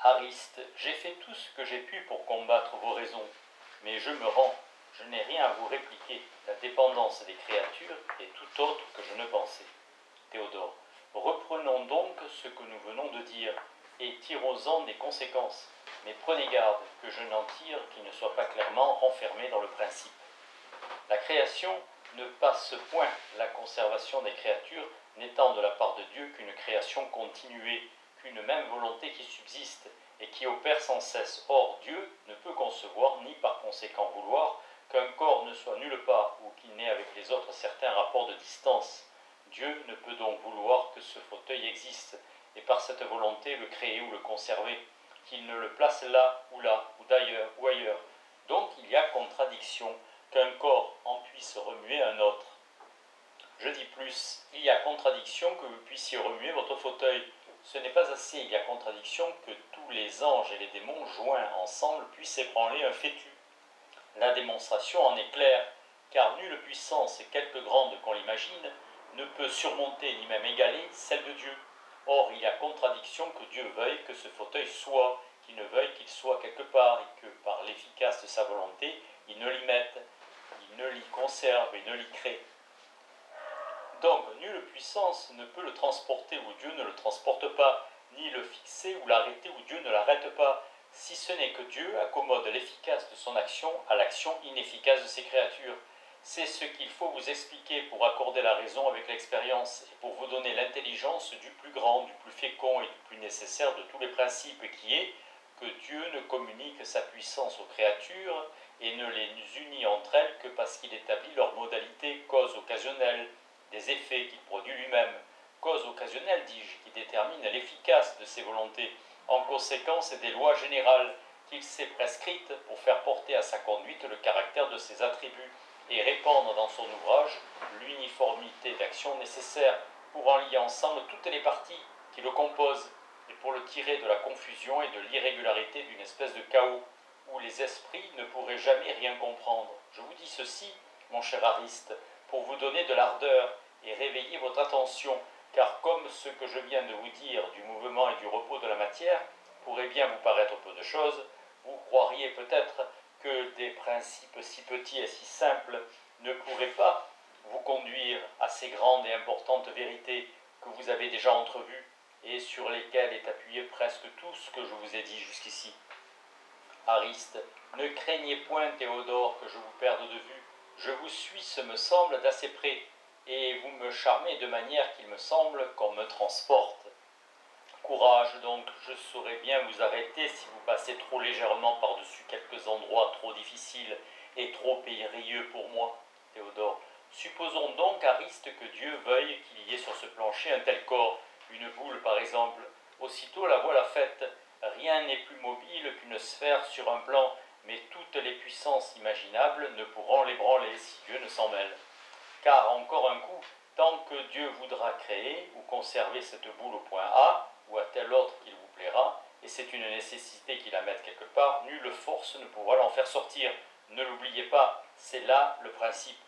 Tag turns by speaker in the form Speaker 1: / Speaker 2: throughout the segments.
Speaker 1: Ariste, j'ai fait tout ce que j'ai pu pour combattre vos raisons, mais je me rends, je n'ai rien à vous répliquer. La dépendance des créatures est tout autre que je ne pensais. Théodore, reprenons donc ce que nous venons de dire, et tirons-en des conséquences. Mais prenez garde que je n'en tire qui ne soit pas clairement renfermé dans le principe. La création ne passe point, la conservation des créatures n'étant de la part de Dieu qu'une création continuée, qu'une même volonté qui subsiste et qui opère sans cesse. Or, Dieu ne peut concevoir, ni par conséquent vouloir, qu'un corps ne soit nulle part ou qu'il n'ait avec les autres certains rapports de distance. Dieu ne peut donc vouloir que ce fauteuil existe, et par cette volonté le créer ou le conserver, qu'il ne le place là, ou d'ailleurs, ou ailleurs. Donc il y a contradiction, qu'un corps en puisse remuer un autre. Je dis plus, il y a contradiction que vous puissiez remuer votre fauteuil. Ce n'est pas assez, il y a contradiction que tous les anges et les démons joints ensemble puissent ébranler un fétu. La démonstration en est claire, car nulle puissance, quelque grande qu'on l'imagine, ne peut surmonter ni même égaler celle de Dieu. Or, il y a contradiction que Dieu veuille que ce fauteuil soit, qu'il ne veuille qu'il soit quelque part, et que, par l'efficace de sa volonté, il ne l'y mette, il ne l'y conserve et ne l'y crée. Donc, nulle puissance ne peut le transporter où Dieu ne le transporte pas, ni le fixer ou l'arrêter où Dieu ne l'arrête pas, si ce n'est que Dieu accommode l'efficace de son action à l'action inefficace de ses créatures. C'est ce qu'il faut vous expliquer pour accorder la raison avec l'expérience et pour vous donner l'intelligence du plus grand, du plus fécond et du plus nécessaire de tous les principes qui est que Dieu ne communique sa puissance aux créatures et ne les unit entre elles que parce qu'il établit leur modalité, cause occasionnelle, des effets qu'il produit lui-même, cause occasionnelle, dis-je, qui détermine l'efficace de ses volontés, en conséquence des lois générales qu'il s'est prescrites pour faire porter à sa conduite le caractère de ses attributs et répandre dans son ouvrage l'uniformité d'action nécessaire pour en lier ensemble toutes les parties qui le composent et pour le tirer de la confusion et de l'irrégularité d'une espèce de chaos où les esprits ne pourraient jamais rien comprendre. Je vous dis ceci, mon cher Ariste, pour vous donner de l'ardeur et réveiller votre attention, car comme ce que je viens de vous dire du mouvement et du repos de la matière pourrait bien vous paraître peu de choses, vous croiriez peut-être que des principes si petits et si simples ne pourraient pas vous conduire à ces grandes et importantes vérités que vous avez déjà entrevues et sur lesquelles est appuyé presque tout ce que je vous ai dit jusqu'ici. Ariste, ne craignez point, Théodore, que je vous perde de vue. Je vous suis, ce me semble, d'assez près, et vous me charmez de manière qu'il me semble qu'on me transporte. Courage donc, je saurai bien vous arrêter si vous passez trop légèrement par-dessus quelques endroits trop difficiles et trop périlleux pour moi. Théodore, supposons donc, Ariste, que Dieu veuille qu'il y ait sur ce plancher un tel corps, une boule par exemple. Aussitôt la voilà faite. Rien n'est plus mobile qu'une sphère sur un plan, mais toutes les puissances imaginables ne pourront l'ébranler si Dieu ne s'en mêle. Car encore un coup, tant que Dieu voudra créer ou conserver cette boule au point A, ou à tel autre qu'il vous plaira, et c'est une nécessité qu'il la mette quelque part, nulle force ne pourra l'en faire sortir. Ne l'oubliez pas, c'est là le principe.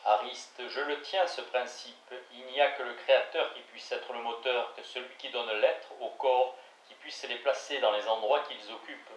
Speaker 1: Ariste, je le tiens ce principe, il n'y a que le Créateur qui puisse être le moteur, que celui qui donne l'être au corps, qui puisse les placer dans les endroits qu'ils occupent.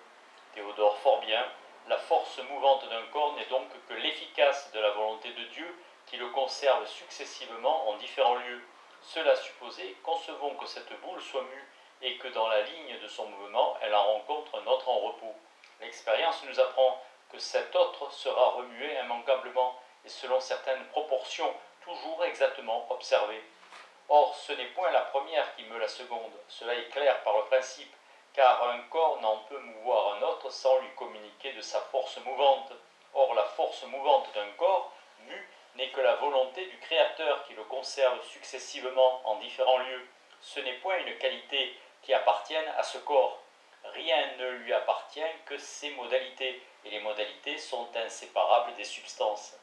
Speaker 1: Théodore, fort bien, la force mouvante d'un corps n'est donc que l'efficace de la volonté de Dieu qui le conserve successivement en différents lieux. Cela supposé, concevons que cette boule soit mue et que dans la ligne de son mouvement, elle en rencontre un autre en repos. L'expérience nous apprend que cet autre sera remué immanquablement et selon certaines proportions toujours exactement observées. Or, ce n'est point la première qui meut la seconde, cela est clair par le principe, car un corps n'en peut mouvoir un autre sans lui communiquer de sa force mouvante. Or, la force mouvante d'un corps mu n'est que la volonté du Créateur qui le conserve successivement en différents lieux. Ce n'est point une qualité qui appartienne à ce corps. Rien ne lui appartient que ses modalités, et les modalités sont inséparables des substances.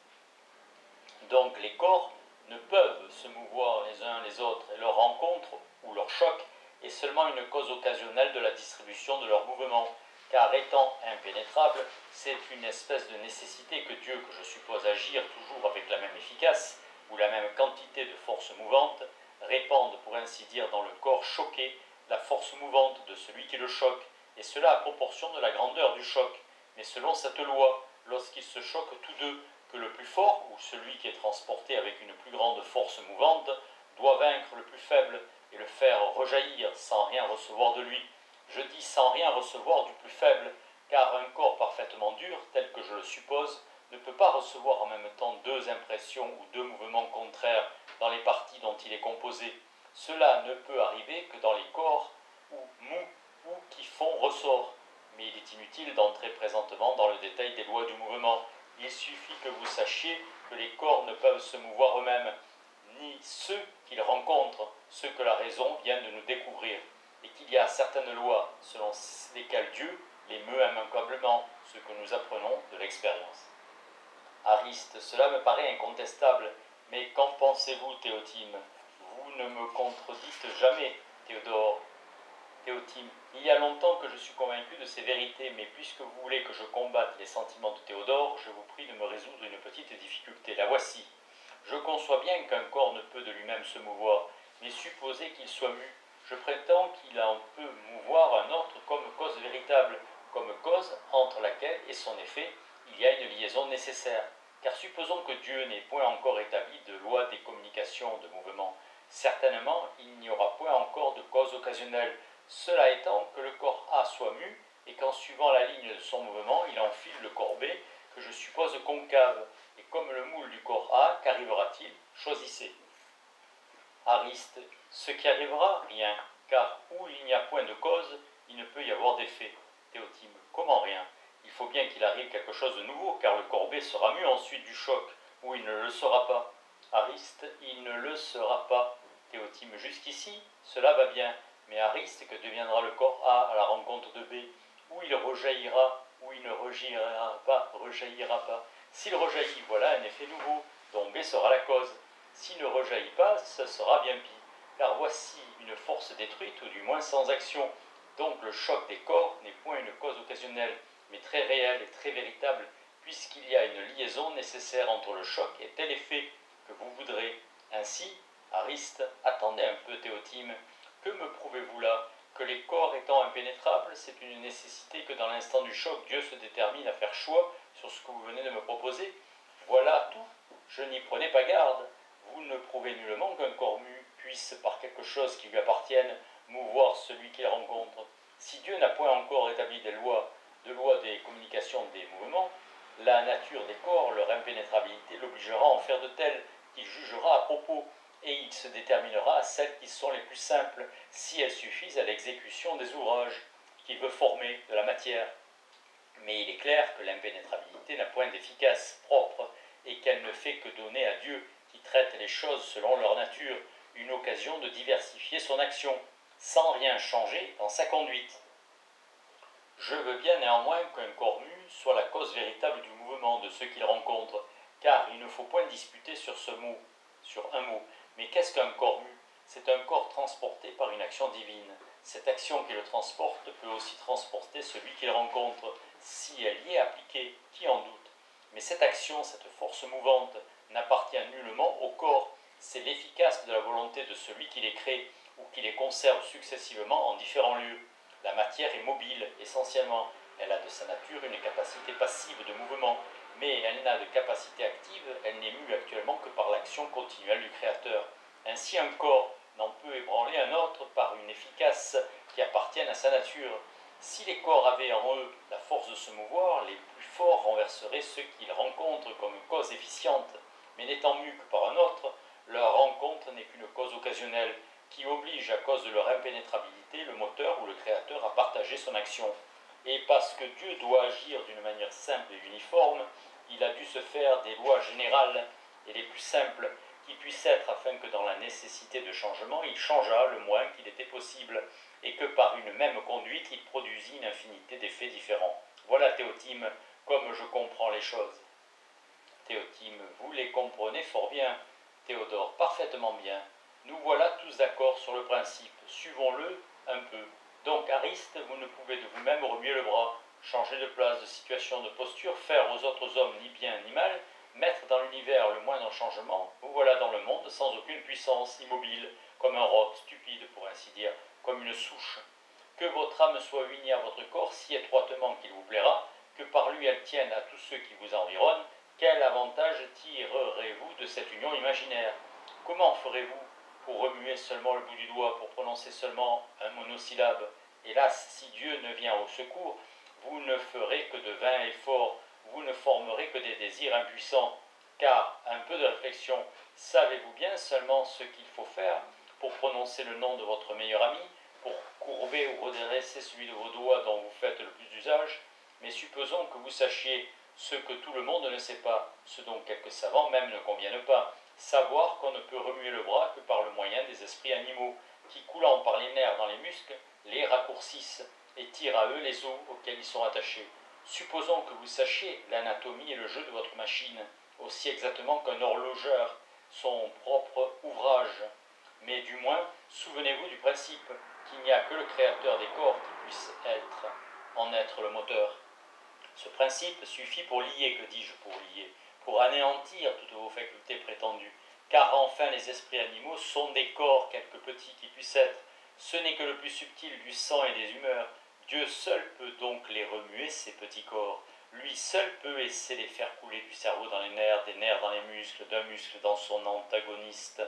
Speaker 1: Donc les corps ne peuvent se mouvoir les uns les autres, et leur rencontre ou leur choc est seulement une cause occasionnelle de la distribution de leur mouvement, car étant impénétrable, c'est une espèce de nécessité que Dieu, que je suppose agir toujours avec la même efficace, ou la même quantité de force mouvante, répande pour ainsi dire dans le corps choqué la force mouvante de celui qui le choque, et cela à proportion de la grandeur du choc. Mais selon cette loi, lorsqu'ils se choquent tous deux, que le plus fort, ou celui qui est transporté avec une plus grande force mouvante, doit vaincre le plus faible et le faire rejaillir sans rien recevoir de lui. Je dis sans rien recevoir du plus faible, car un corps parfaitement dur, tel que je le suppose, ne peut pas recevoir en même temps deux impressions ou deux mouvements contraires dans les parties dont il est composé. Cela ne peut arriver que dans les corps mous ou qui font ressort. Mais il est inutile d'entrer présentement dans le détail des lois du mouvement. Il suffit que vous sachiez que les corps ne peuvent se mouvoir eux-mêmes, ni ceux qu'ils rencontrent, ceux que la raison vient de nous découvrir, et qu'il y a certaines lois selon lesquelles Dieu les meut immanquablement, ce que nous apprenons de l'expérience. Ariste, cela me paraît incontestable, mais qu'en pensez-vous, Théotime? Vous ne me contredites jamais, Théodore. Théotime, il y a longtemps que je suis convaincu de ces vérités, mais puisque vous voulez que je combatte les sentiments de Théodore, je vous prie de me résoudre une petite difficulté. La voici. Je conçois bien qu'un corps ne peut de lui-même se mouvoir, mais supposez qu'il soit mu. Je prétends qu'il en peut mouvoir un autre comme cause véritable, comme cause entre laquelle et son effet il y a une liaison nécessaire. Car supposons que Dieu n'ait point encore établi de loi des communications de mouvement. Certainement, il n'y aura point encore de cause occasionnelle. Cela étant que le corps A soit mu, et qu'en suivant la ligne de son mouvement, il enfile le corps B, que je suppose concave. Et comme le moule du corps A, qu'arrivera-t-il? Choisissez. Ariste, ce qui arrivera, rien, car où il n'y a point de cause, il ne peut y avoir d'effet. Théotime, comment rien? Il faut bien qu'il arrive quelque chose de nouveau, car le corps B sera mu ensuite du choc, ou il ne le sera pas. Ariste, il ne le sera pas. Théotime, jusqu'ici, cela va bien, mais Ariste, que deviendra le corps A à la rencontre de B? Où il rejaillira, ou il ne rejaillira pas. S'il rejaillit, voilà un effet nouveau, dont B sera la cause. S'il ne rejaillit pas, ce sera bien pis, car voici une force détruite, ou du moins sans action. Donc le choc des corps n'est point une cause occasionnelle, mais très réelle et très véritable, puisqu'il y a une liaison nécessaire entre le choc et tel effet que vous voudrez. Ainsi, Ariste, attendez un peu, Théotime, que me prouvez-vous là? Que les corps étant impénétrables, c'est une nécessité que dans l'instant du choc, Dieu se détermine à faire choix sur ce que vous venez de me proposer? Voilà tout, je n'y prenais pas garde. Vous ne prouvez nullement qu'un corps mu puisse, par quelque chose qui lui appartienne, mouvoir celui qu'il rencontre. Si Dieu n'a point encore établi des lois des communications des mouvements, la nature des corps, leur impénétrabilité, l'obligera à en faire de telles qu'il jugera à propos, et il se déterminera à celles qui sont les plus simples, si elles suffisent à l'exécution des ouvrages qu'il veut former de la matière. Mais il est clair que l'impénétrabilité n'a point d'efficace propre, et qu'elle ne fait que donner à Dieu, qui traite les choses selon leur nature, une occasion de diversifier son action, sans rien changer dans sa conduite. Je veux bien néanmoins qu'un corps mu soit la cause véritable du mouvement de ceux qu'il rencontre, car il ne faut point disputer sur un mot. Mais qu'est-ce qu'un corps mu? C'est un corps transporté par une action divine. Cette action qui le transporte peut aussi transporter celui qu'il rencontre, si elle y est appliquée, qui en doute? Mais cette action, cette force mouvante, n'appartient nullement au corps, c'est l'efficace de la volonté de celui qui les crée, ou qui les conserve successivement en différents lieux. La matière est mobile, essentiellement. Elle a de sa nature une capacité passive de mouvement, mais elle n'a de capacité active, elle n'est mue actuellement que par l'action continuelle du Créateur. Ainsi, un corps n'en peut ébranler un autre par une efficace qui appartienne à sa nature. Si les corps avaient en eux la force de se mouvoir, les plus forts renverseraient ceux qu'ils rencontrent comme cause efficiente, mais n'étant mus que par un autre, leur rencontre n'est qu'une cause occasionnelle, qui oblige à cause de leur impénétrabilité le moteur ou le créateur à partager son action. Et parce que Dieu doit agir d'une manière simple et uniforme, il a dû se faire des lois générales et les plus simples qui puissent être afin que dans la nécessité de changement, il changeât le moins qu'il était possible, et que par une même conduite, il produisit une infinité d'effets différents. Voilà, Théotime, comme je comprends les choses. Théotime, vous les comprenez fort bien. Théodore, parfaitement bien. Nous voilà tous d'accord sur le principe, suivons-le un peu. Donc, Ariste, vous ne pouvez de vous-même remuer le bras, changer de place, de situation, de posture, faire aux autres hommes ni bien ni mal, mettre dans l'univers le moindre changement, vous voilà dans le monde sans aucune puissance, immobile, comme un roc, stupide pour ainsi dire, comme une souche. Que votre âme soit unie à votre corps si étroitement qu'il vous plaira, que par lui elle tienne à tous ceux qui vous environnent, quel avantage tirerez-vous de cette union imaginaire? Comment ferez-vous pour remuer seulement le bout du doigt, pour prononcer seulement un monosyllabe? Hélas, si Dieu ne vient au secours, vous ne ferez que de vains efforts, vous ne formerez que des désirs impuissants. Car, un peu de réflexion, savez-vous bien seulement ce qu'il faut faire pour prononcer le nom de votre meilleur ami, pour courber ou redresser celui de vos doigts dont vous faites le plus d'usage? Mais supposons que vous sachiez ce que tout le monde ne sait pas, ce dont quelques savants même ne conviennent pas, savoir qu'on ne peut remuer le bras que par le moyen des esprits animaux, qui, coulant par les nerfs dans les muscles, les raccourcissent et tirent à eux les os auxquels ils sont attachés. Supposons que vous sachiez l'anatomie et le jeu de votre machine, aussi exactement qu'un horlogeur son propre ouvrage. Mais du moins, souvenez-vous du principe qu'il n'y a que le créateur des corps qui puisse en être le moteur. Ce principe suffit pour lier, que dis-je pour lier, pour anéantir toutes vos facultés prétendues, car enfin les esprits animaux sont des corps quelque petits qui puissent être. Ce n'est que le plus subtil du sang et des humeurs. Dieu seul peut donc les remuer, ces petits corps. Lui seul peut essayer les faire couler du cerveau dans les nerfs, des nerfs dans les muscles, d'un muscle dans son antagoniste,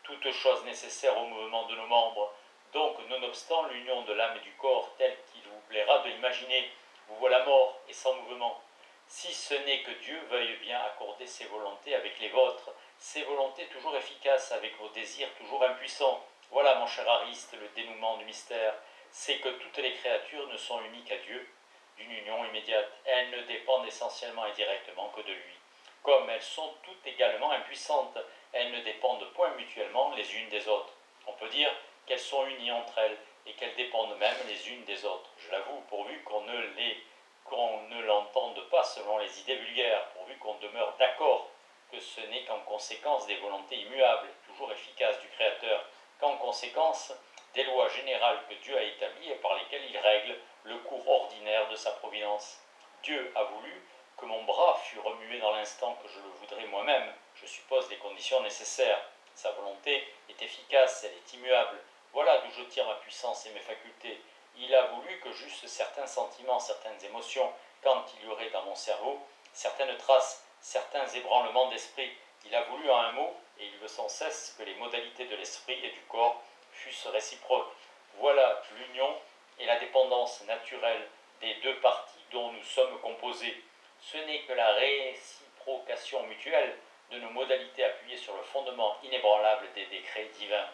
Speaker 1: toutes choses nécessaires au mouvement de nos membres. Donc, nonobstant l'union de l'âme et du corps telle qu'il vous plaira de l'imaginer, vous voilà mort et sans mouvement. Si ce n'est que Dieu veuille bien accorder ses volontés avec les vôtres, ses volontés toujours efficaces avec vos désirs toujours impuissants. Voilà, mon cher Ariste, le dénouement du mystère. C'est que toutes les créatures ne sont uniques à Dieu, d'une union immédiate. Elles ne dépendent essentiellement et directement que de lui. Comme elles sont toutes également impuissantes, elles ne dépendent point mutuellement les unes des autres. On peut dire qu'elles sont unies entre elles et qu'elles dépendent même les unes des autres. Je l'avoue, pourvu qu'on ne l'entende pas selon les idées vulgaires, pourvu qu'on demeure d'accord que ce n'est qu'en conséquence des volontés immuables, toujours efficaces du Créateur, qu'en conséquence des lois générales que Dieu a établies et par lesquelles il règle le cours ordinaire de sa providence. Dieu a voulu que mon bras fût remué dans l'instant que je le voudrais moi-même, je suppose les conditions nécessaires. Sa volonté est efficace, elle est immuable. Voilà d'où je tire ma puissance et mes facultés. Il a voulu que j'eusse certains sentiments, certaines émotions, quand il y aurait dans mon cerveau certaines traces, certains ébranlements d'esprit. Il a voulu en un mot, et il veut sans cesse que les modalités de l'esprit et du corps fussent réciproques. Voilà l'union et la dépendance naturelle des deux parties dont nous sommes composés. Ce n'est que la réciprocation mutuelle de nos modalités appuyées sur le fondement inébranlable des décrets divins.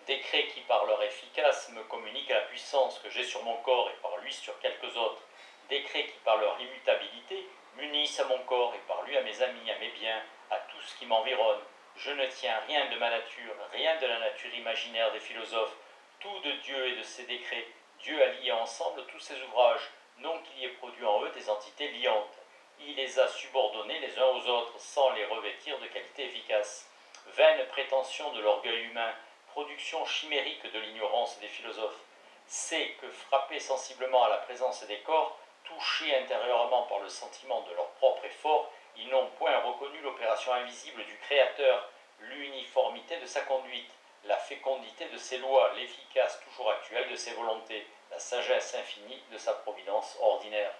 Speaker 1: Décrets qui, par leur efficace, me communiquent la puissance que j'ai sur mon corps et par lui sur quelques autres. Décrets qui, par leur immutabilité, m'unissent à mon corps et par lui à mes amis, à mes biens, à tout ce qui m'environne. Je ne tiens rien de ma nature, rien de la nature imaginaire des philosophes, tout de Dieu et de ses décrets. Dieu a lié ensemble tous ses ouvrages, non qu'il y ait produit en eux des entités liantes. Il les a subordonnés les uns aux autres, sans les revêtir de qualités efficaces. Vaine prétention de l'orgueil humain, production chimérique de l'ignorance des philosophes, c'est que, frappés sensiblement à la présence des corps, touchés intérieurement par le sentiment de leur propre effort, ils n'ont point reconnu l'opération invisible du Créateur, l'uniformité de sa conduite, la fécondité de ses lois, l'efficace toujours actuelle de ses volontés, la sagesse infinie de sa providence ordinaire.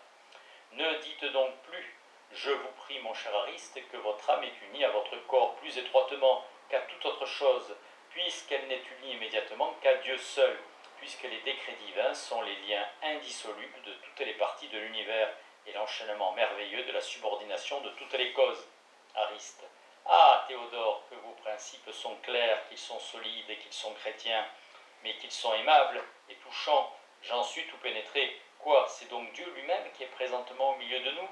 Speaker 1: Ne dites donc plus, je vous prie, mon cher Ariste, que votre âme est unie à votre corps plus étroitement qu'à toute autre chose, puisqu'elle n'est unie immédiatement qu'à Dieu seul, puisque les décrets divins sont les liens indissolubles de toutes les parties de l'univers et l'enchaînement merveilleux de la subordination de toutes les causes. Ariste. Ah, Théodore, que vos principes sont clairs, qu'ils sont solides et qu'ils sont chrétiens, mais qu'ils sont aimables et touchants, j'en suis tout pénétré. Quoi, c'est donc Dieu lui-même qui est présentement au milieu de nous,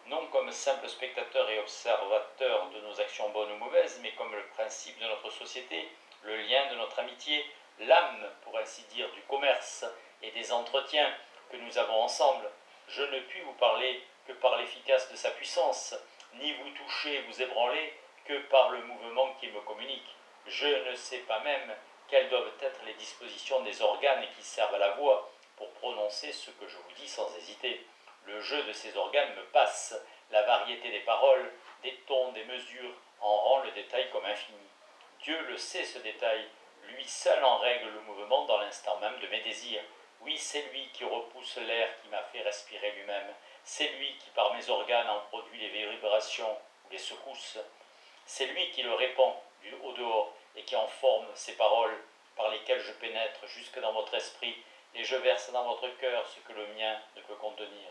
Speaker 1: non comme simple spectateur et observateur de nos actions bonnes ou mauvaises, mais comme le principe de notre société, le lien de notre amitié, l'âme, pour ainsi dire, du commerce et des entretiens que nous avons ensemble. Je ne puis vous parler que par l'efficace de sa puissance, ni vous toucher, vous ébranler, que par le mouvement qu'il me communique. Je ne sais pas même quelles doivent être les dispositions des organes qui servent à la voix pour prononcer ce que je vous dis sans hésiter. Le jeu de ces organes me passe, La variété des paroles, des tons, des mesures en rend le détail comme infini. Dieu le sait ce détail, lui seul en règle le mouvement dans l'instant même de mes désirs. Oui, c'est lui qui repousse l'air qui m'a fait respirer lui-même. C'est lui qui par mes organes en produit les vibrations ou les secousses. C'est lui qui le répand au dehors et qui en forme ces paroles par lesquelles je pénètre jusque dans votre esprit et je verse dans votre cœur ce que le mien ne peut contenir.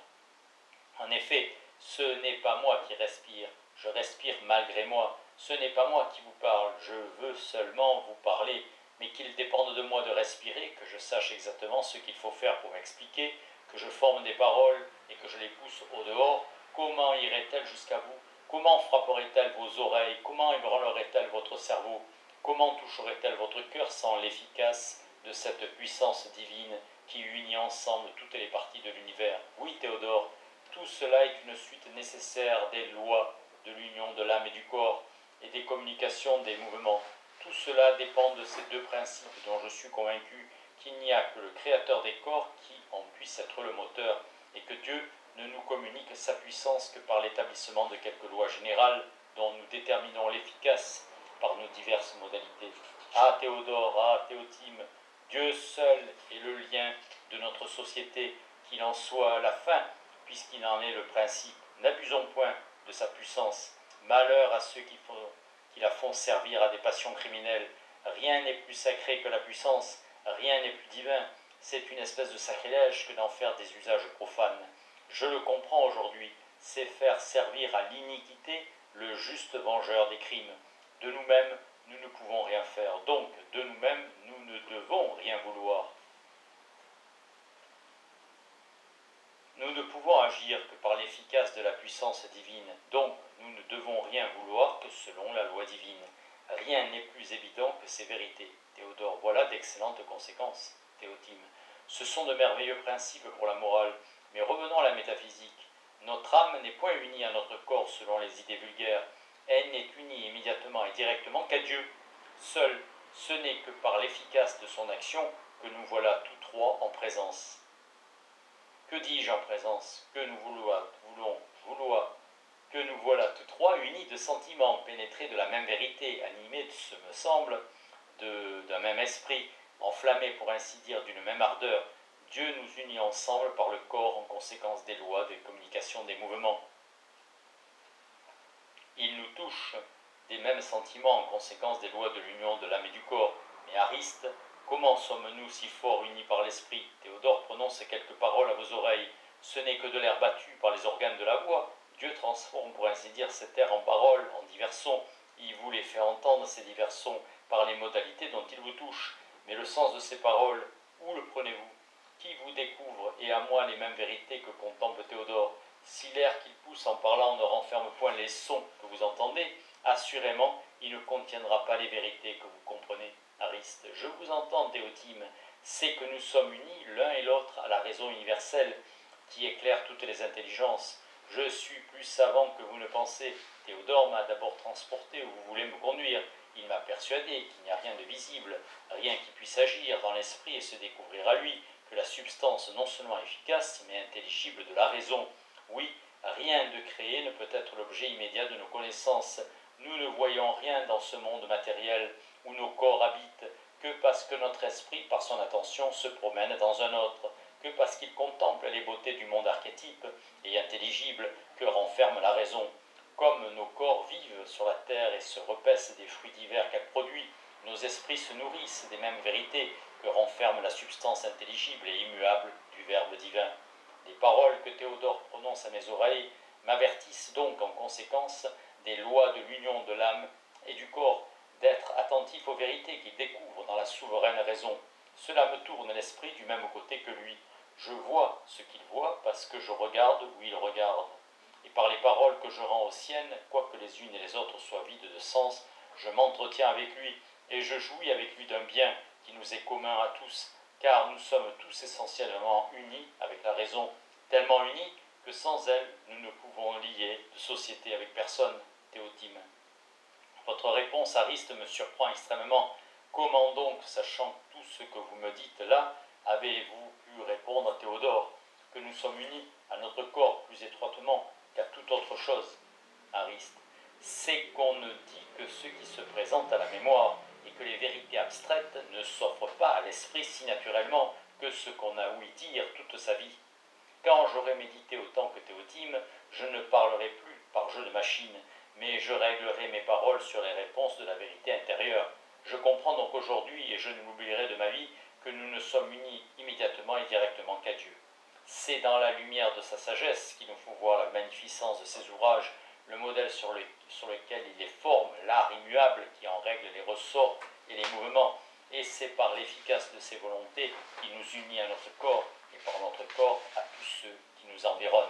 Speaker 1: En effet, ce n'est pas moi qui respire, je respire malgré moi. Ce n'est pas moi qui vous parle, je veux seulement vous parler, mais qu'il dépende de moi de respirer, que je sache exactement ce qu'il faut faire pour m'expliquer, que je forme des paroles et que je les pousse au dehors. Comment irait-elle jusqu'à vous? Comment frapperait-elle vos oreilles? Comment ébranlerait-elle votre cerveau? Comment toucherait-elle votre cœur sans l'efficace de cette puissance divine qui unit ensemble toutes les parties de l'univers? Oui, Théodore, tout cela est une suite nécessaire des lois de l'union de l'âme et du corps et des communications des mouvements. Tout cela dépend de ces deux principes dont je suis convaincu qu'il n'y a que le créateur des corps qui en puisse être le moteur et que Dieu ne nous communique sa puissance que par l'établissement de quelques lois générales dont nous déterminons l'efficace par nos diverses modalités. Ah Théodore, ah Théotime, Dieu seul est le lien de notre société, qu'il en soit la fin, puisqu'il en est le principe. N'abusons point de sa puissance. Malheur à ceux qui la font servir à des passions criminelles. Rien n'est plus sacré que la puissance, rien n'est plus divin. C'est une espèce de sacrilège que d'en faire des usages profanes. Je le comprends aujourd'hui, c'est faire servir à l'iniquité le juste vengeur des crimes. De nous-mêmes, nous ne pouvons rien faire, donc de nous-mêmes, nous ne devons rien vouloir. Nous ne pouvons agir que par l'efficace de la puissance divine, donc nous ne devons rien vouloir que selon la loi divine. Rien n'est plus évident que ces vérités. Théodore, voilà d'excellentes conséquences. Théotime, ce sont de merveilleux principes pour la morale, mais revenons à la métaphysique. Notre âme n'est point unie à notre corps selon les idées vulgaires, elle n'est unie immédiatement et directement qu'à Dieu. Seul, ce n'est que par l'efficace de son action que nous voilà tous trois en présence. Que dis-je en présence? Que nous que nous voilà tous trois unis de sentiments, pénétrés de la même vérité, animés, ce me semble, d'un même esprit, enflammés pour ainsi dire d'une même ardeur. Dieu nous unit ensemble par le corps en conséquence des lois des communications des mouvements. Il nous touche des mêmes sentiments en conséquence des lois de l'union de l'âme et du corps. Mais Ariste, comment sommes-nous si fort unis par l'esprit? Théodore prononce quelques paroles à vos oreilles. Ce n'est que de l'air battu par les organes de la voix. Dieu transforme pour ainsi dire cet air en paroles, en divers sons. Il vous les fait entendre ces divers sons par les modalités dont il vous touche. Mais le sens de ces paroles, où le prenez-vous? Qui vous découvre et à moi les mêmes vérités que contemple Théodore? Si l'air qu'il pousse en parlant ne renferme point les sons que vous entendez, assurément, il ne contiendra pas les vérités que vous comprenez. Ariste, je vous entends, Théotime, c'est que nous sommes unis l'un et l'autre à la raison universelle qui éclaire toutes les intelligences. Je suis plus savant que vous ne pensez. Théodore m'a d'abord transporté où vous voulez me conduire. Il m'a persuadé qu'il n'y a rien de visible, rien qui puisse agir dans l'esprit et se découvrir à lui, que la substance non seulement efficace, mais intelligible de la raison. Oui, rien de créé ne peut être l'objet immédiat de nos connaissances. Nous ne voyons rien dans ce monde matériel où nos corps habitent, que parce que notre esprit, par son attention, se promène dans un autre, que parce qu'il contemple les beautés du monde archétype et intelligible que renferme la raison. Comme nos corps vivent sur la terre et se repaissent des fruits divers qu'elle produit, nos esprits se nourrissent des mêmes vérités que renferme la substance intelligible et immuable du Verbe divin. Les paroles que Théodore prononce à mes oreilles m'avertissent donc en conséquence des lois de l'union de l'âme et du corps, d'être attentif aux vérités qu'il découvre dans la souveraine raison. Cela me tourne l'esprit du même côté que lui. Je vois ce qu'il voit parce que je regarde où il regarde. Et par les paroles que je rends aux siennes, quoique les unes et les autres soient vides de sens, je m'entretiens avec lui et je jouis avec lui d'un bien qui nous est commun à tous, car nous sommes tous essentiellement unis avec la raison, tellement unis que sans elle, nous ne pouvons lier de société avec personne. Théotime. Votre réponse, Ariste, me surprend extrêmement. Comment donc, sachant tout ce que vous me dites là, avez-vous pu répondre à Théodore? Que nous sommes unis à notre corps plus étroitement, qu'à toute autre chose. Ariste. C'est qu'on ne dit que ce qui se présente à la mémoire, et que les vérités abstraites ne s'offrent pas à l'esprit si naturellement que ce qu'on a ouï dire toute sa vie. Quand j'aurai médité autant que Théotime, je ne parlerai plus par jeu de machine, mais je réglerai mes paroles sur les réponses de la vérité intérieure. Je comprends donc aujourd'hui, et je ne l'oublierai de ma vie, que nous ne sommes unis immédiatement et directement qu'à Dieu. C'est dans la lumière de sa sagesse qu'il nous faut voir la magnificence de ses ouvrages, le modèle sur lequel il les forme, l'art immuable qui en règle les ressorts et les mouvements, et c'est par l'efficace de ses volontés qu'il nous unit à notre corps, et par notre corps à tous ceux qui nous environnent.